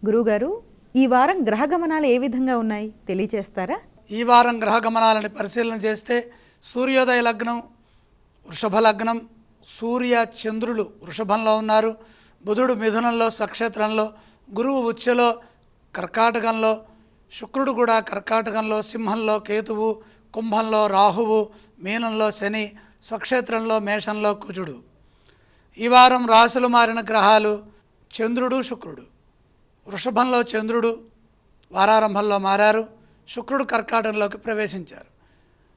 గురువుగారు, ఈ వారం గ్రహ గమనాలు ఏ విధంగా ఉన్నాయి తెలియచేస్తారా? ఈ వారం గ్రహ గమనాలని పరిశీలన చేస్తే సూర్యోదయ లగ్నం వృషభ లగ్నం, సూర్య చంద్రులు వృషభంలో ఉన్నారు, బుధుడు మిథునంలో స్వక్షేత్రంలో, గురువు ఉచ్ఛలో కర్కాటకంలో, శుక్రుడు కూడా కర్కాటకంలో, సింహంలో కేతువు, కుంభంలో రాహువు, మీనంలో శని, స్వక్షేత్రంలో మేషంలో కుజుడు. ఈ వారం రాశులు మారిన గ్రహాలు చంద్రుడు శుక్రుడు. వృషభంలో చంద్రుడు వారారంభంలో మారారు, శుక్రుడు కర్కాటకంలోకి ప్రవేశించారు.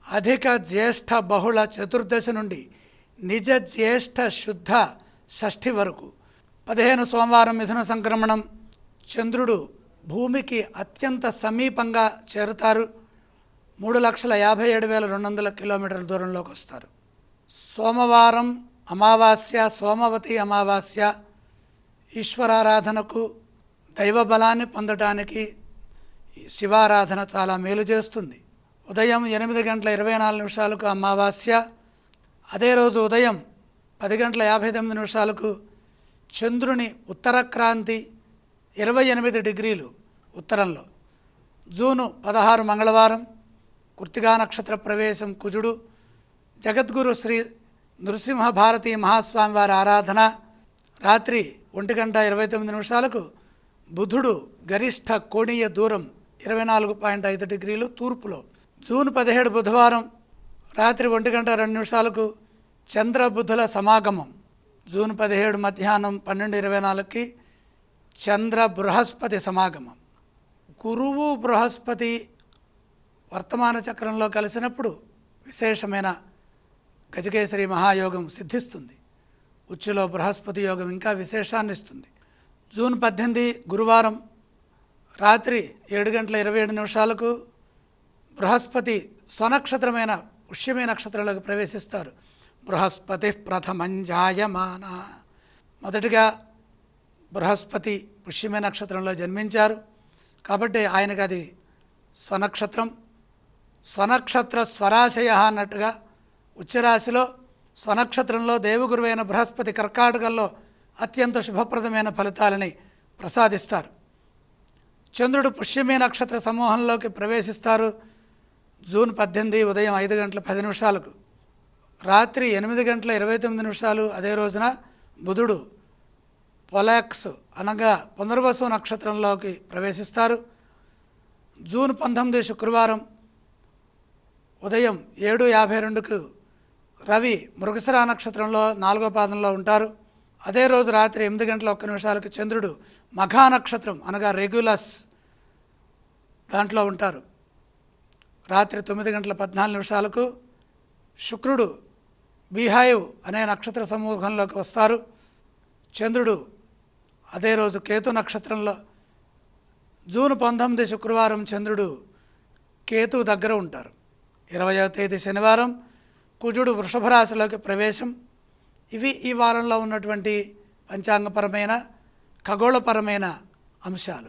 అధిక జ్యేష్ఠ బహుళ చతుర్దశి నుండి నిజ జ్యేష్ఠ శుద్ధ షష్ఠి వరకు 15 సోమవారం మిథున సంక్రమణం. చంద్రుడు భూమికి అత్యంత సమీపంగా చేరుతారు. 3,57,200 కిలోమీటర్ల దూరంలోకి వస్తారు. సోమవారం అమావాస్య, సోమవతి అమావాస్య ఈశ్వరారాధనకు, దైవ బలాన్ని పొందటానికి శివారాధన చాలా మేలు చేస్తుంది. ఉదయం 8:24 అమావాస్య, అదే రోజు ఉదయం 10:59 చంద్రుని ఉత్తరక్రాంతి 28 డిగ్రీలు ఉత్తరంలో. జూను 16 మంగళవారం కృత్తికా నక్షత్ర ప్రవేశం కుజుడు. జగద్గురు శ్రీ నృసింహ భారతీ మహాస్వామి వారి ఆరాధన. రాత్రి 1:29 బుధుడు గరిష్ట కోణీయ దూరం 24.5 డిగ్రీలు తూర్పులో. జూన్ 17 బుధవారం రాత్రి 1:02 చంద్రబుధుల సమాగమం. జూన్ 17 మధ్యాహ్నం 12:24 చంద్ర బృహస్పతి సమాగమం. గురువు బృహస్పతి వర్తమాన చక్రంలో కలిసినప్పుడు విశేషమైన గజకేసరి మహాయోగం సిద్ధిస్తుంది. ఉచ్చులో బృహస్పతి యోగం ఇంకా విశేషాన్ని ఇస్తుంది. జూన్ 18 గురువారం రాత్రి 7:27 బృహస్పతి స్వనక్షత్రమైన పుష్యమి నక్షత్రంలోకి ప్రవేశిస్తారు. బృహస్పతి ప్రథమంజాయమాన. మొదటిగా బృహస్పతి పుష్యమి నక్షత్రంలో జన్మించారు కాబట్టి ఆయనకు అది స్వనక్షత్రం. స్వనక్షత్ర స్వరాశయ అన్నట్టుగా ఉచ్చరాశిలో స్వనక్షత్రంలో దేవగురువైన బృహస్పతి కర్కాటకంలో అత్యంత శుభప్రదమైన ఫలితాలని ప్రసాదిస్తారు. చంద్రుడు పుష్యమి నక్షత్ర సమూహంలోకి ప్రవేశిస్తారు. జూన్ 18 ఉదయం 5:10 రాత్రి 8:29 అదే రోజున బుధుడు పొలాక్స్ అనగా పునర్వసు నక్షత్రంలోకి ప్రవేశిస్తారు. జూన్ 19 శుక్రవారం ఉదయం 7:52 రవి మృగశిర నక్షత్రంలో 4వ పాదంలో ఉంటారు. అదే రోజు రాత్రి 8:01 చంద్రుడు మఘా నక్షత్రం అనగా రెగ్యులస్ దాంట్లో ఉంటారు. రాత్రి 9:14 శుక్రుడు బీహైవ్ అనే నక్షత్ర సమూహంలోకి వస్తారు. చంద్రుడు అదే రోజు కేతు నక్షత్రంలో. జూన్ 19 శుక్రవారం చంద్రుడు కేతు దగ్గర ఉంటారు. 20వ తేదీ శనివారం కుజుడు వృషభ రాశిలోకి ప్రవేశం. ఇవి ఈ వారంలో ఉన్నటువంటి పంచాంగపరమైన ఖగోళపరమైన అంశాలు.